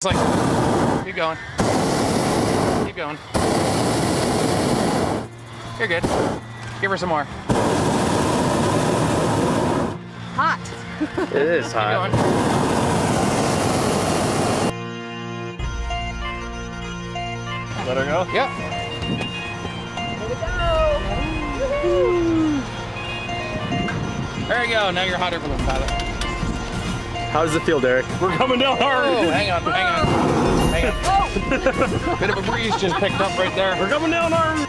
It's like, keep going. Keep going. You're good. Give her some more. Hot. It is hot. Keep going. Let her go? Yep. There you go. Now you're hot air balloon pilot. How does it feel, Derek? We're coming down hard. Oh, hang on. Bit of a breeze just picked up right there. We're coming down hard.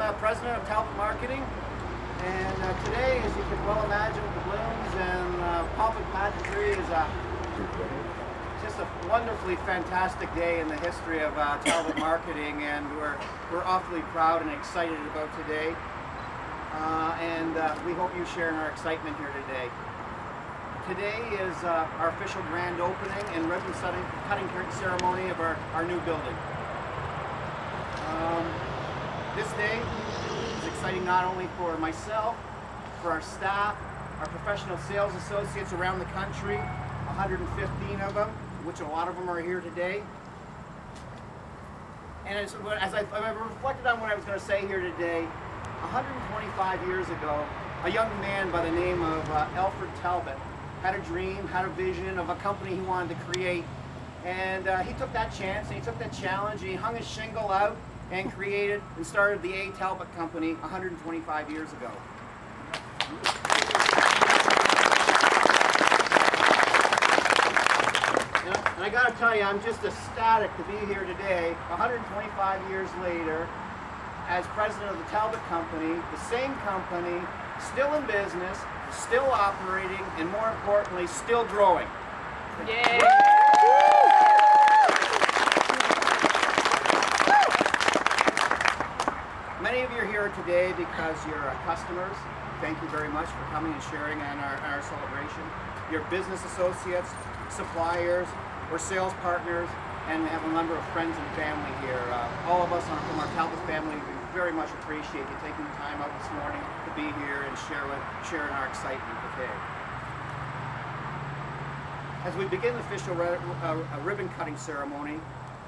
I'm president of Talbot Marketing, and today, as you can well imagine, with the balloons and pomp and pageantry, is just a wonderfully fantastic day in the history of Talbot Marketing, and we're awfully proud and excited about today, and we hope you share in our excitement here today. Today is our official grand opening and ribbon cutting ceremony of our new building. This day is exciting not only for myself, for our staff, our professional sales associates around the country, 115 of them, which a lot of them are here today. And as I've reflected on what I was going to say here today, 125 years ago, a young man by the name of Alfred Talbot had a dream, had a vision of a company he wanted to create. And he took that chance, and he took that challenge, and he hung his shingle out and created and started the A. Talbot Company 125 years ago. And I gotta tell you, I'm just ecstatic to be here today, 125 years later, as president of the Talbot Company, the same company, still in business, still operating, and more importantly, still growing. Yay! Many of you are here today because you're customers. Thank you very much for coming and sharing on our celebration. Your business associates, suppliers, or sales partners, and we have a number of friends and family here. All of us from our Talbot family, we very much appreciate you taking the time out this morning to be here and sharing our excitement today. As we begin the official ribbon cutting ceremony,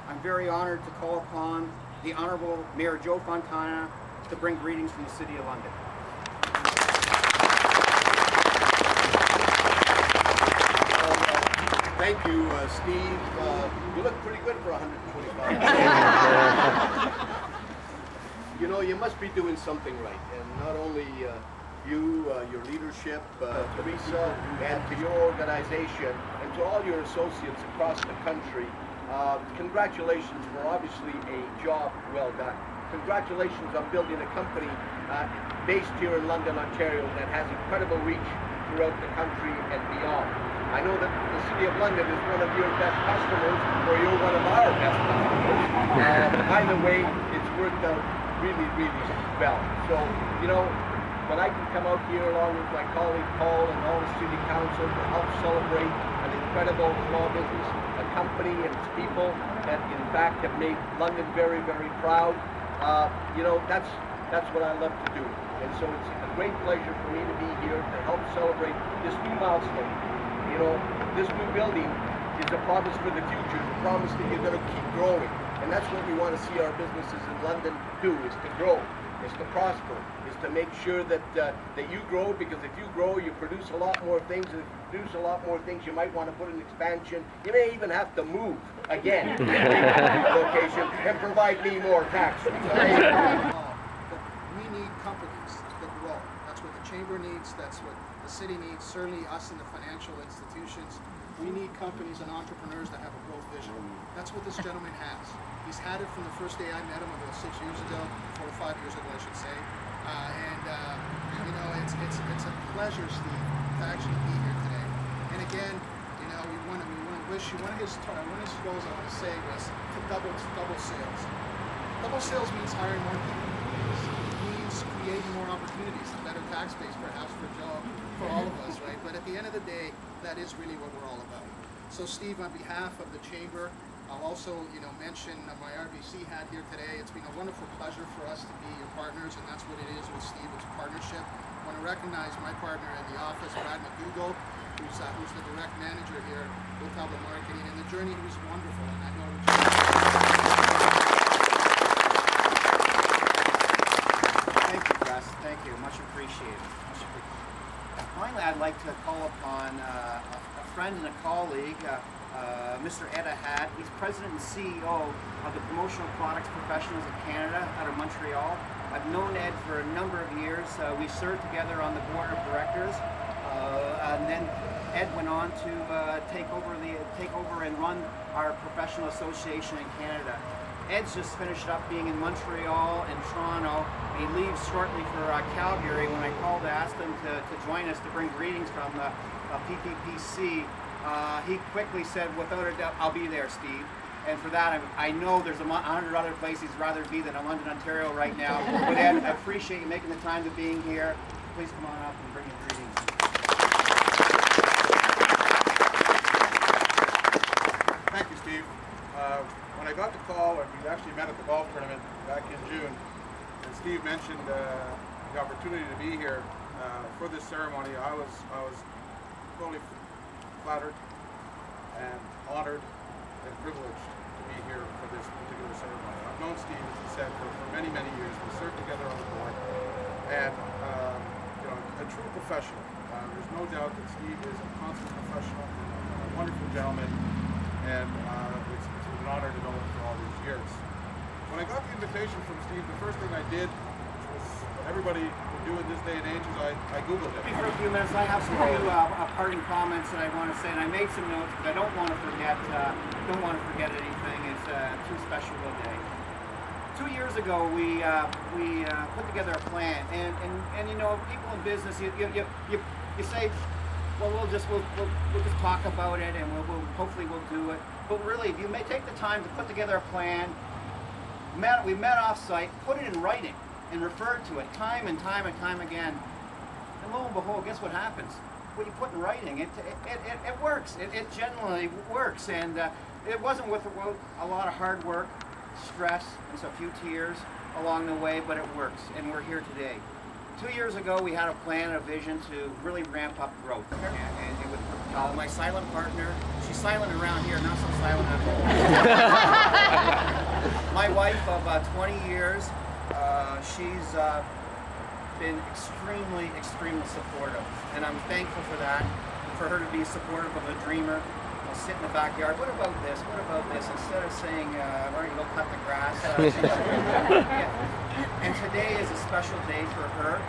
I'm very honored to call upon the Honorable Mayor Joe Fontana to bring greetings from the City of London. Thank you, Steve. You look pretty good for 125. You know, you must be doing something right, and not only you, your leadership, Teresa, and to your organization, and to all your associates across the country. Congratulations for obviously a job well done. Congratulations on building a company based here in London, Ontario, that has incredible reach throughout the country and beyond. I know that the City of London is one of your best customers, or you're one of our best customers. Either way, it's worked out really, really well. So, you know, when I can come out here along with my colleague Paul and all the City Council to help celebrate an incredible small business, a company and its people that in fact have made London very, very proud, you know, that's what I love to do. And so it's a great pleasure for me to be here to help celebrate this new milestone, the you know, this new building is a promise for the future, a promise that you're going to keep growing. And that's what we want to see our businesses in London do, is to grow, is to prosper, is to make sure that that you grow, because if you grow, you produce a lot more things, and if you produce a lot more things, you might want to put an expansion. You may even have to move again to a location and provide me more tax. But we need companies that grow. That's what the chamber needs, that's what the city needs, certainly us in the financial institutions. We need companies and entrepreneurs that have a growth vision. That's what this gentleman has. He's had it from the first day I met him about 6 years ago, 4 or 5 years ago, I should say. You know, it's a pleasure, Steve, to actually be here today. And again, you know, we want to wish you, one of his goals I want to say was to double sales. Double sales means hiring more people. It means creating more opportunities, a better tax base perhaps for Joe, for all of us, right? But at the end of the day, that is really what we're all about. So Steve, on behalf of the Chamber, I'll also, you know, mention my RBC hat here today. It's been a wonderful pleasure for us to be your partners, and that's what it is with Steve. It's a partnership. I want to recognize my partner in the office, Brad McDougall, who's the direct manager here with Talbot Marketing, and the journey was wonderful, and I know Thank you, Russ. Thank you. Much appreciated. Finally, I'd like to call upon a friend and a colleague, Mr. Ed Ahad. He's president and CEO of the Promotional Products Professionals of Canada out of Montreal. I've known Ed for a number of years. We served together on the board of directors, and then Ed went on to take over and run our professional association in Canada. Ed's just finished up being in Montreal and Toronto. He leaves shortly for Calgary. When I called to ask him to join us to bring greetings from the PPPC, he quickly said, without a doubt, I'll be there, Steve. And for that, I know there's 100 other places he'd rather be than in London, Ontario right now. But Ed, I appreciate you making the time to being here. Please come on up and bring your greetings. Thank you, Steve. When I got the call, and we actually met at the golf tournament back in June, and Steve mentioned the opportunity to be here for this ceremony, I was totally flattered and honored and privileged to be here for this particular ceremony. I've known Steve, as he said, for many, many years. We served together on the board, and you know, a true professional. There's no doubt that Steve is a consummate professional, a wonderful gentleman, and it's an honor to know him for all these years. When I got the invitation from Steve, the first thing I did was what everybody would do in this day and age is I Googled it. For a few minutes, I have some few parting comments that I want to say, and I made some notes because I don't want to forget anything. It's too special a day. 2 years ago, we put together a plan, and you know, people in business, you say, well, we'll just talk about it, and hopefully we'll do it. But really, if you may take the time to put together a plan, we met off-site, put it in writing, and referred to it time and time again. And lo and behold, guess what happens? What you put in writing, it works. It genuinely works, and it wasn't with a lot of hard work, stress, and a few tears along the way, but it works, and we're here today. 2 years ago, we had a plan, a vision to really ramp up growth. And with my silent partner, she's silent around here, not so silent at home. My wife of 20 years, she's been extremely supportive. And I'm thankful for that, for her to be supportive of a dreamer. I'll sit in the backyard, what about this, instead of saying, why don't you go cut the grass? And today is a special day for her.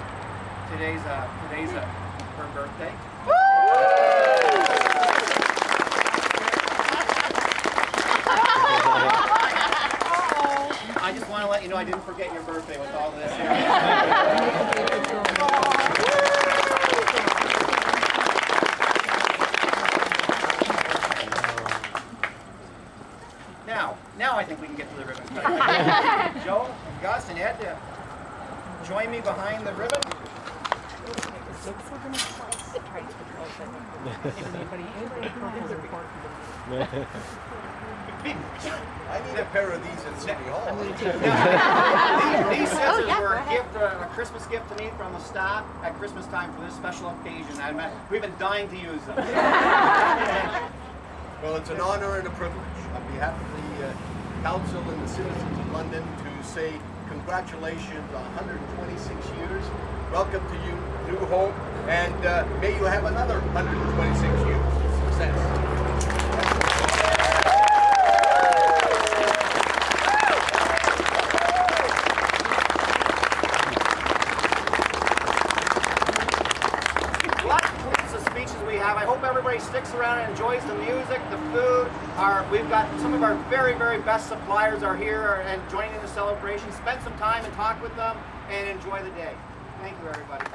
Today's her birthday. I just want to let you know I didn't forget your birthday with all this. Now I think we can get to the ribbon cutting. Joe, Gus, and Ed, join me behind the ribbon. I need a pair of these in City Hall. These scissors yeah, were go a ahead. gift, a Christmas gift to me from the staff at Christmas time for this special occasion. We've been dying to use them. Well, it's an honor and a privilege on behalf of the Council and the citizens of London to say congratulations on 126 years. Welcome to you, new home, and may you have another 126 years of success. That concludes the speeches we have. I hope everybody sticks around and enjoys the music, the food. We've got some of our very, very best suppliers are here and joining in the celebration. Spend some time and talk with them and enjoy the day. Thank you, everybody.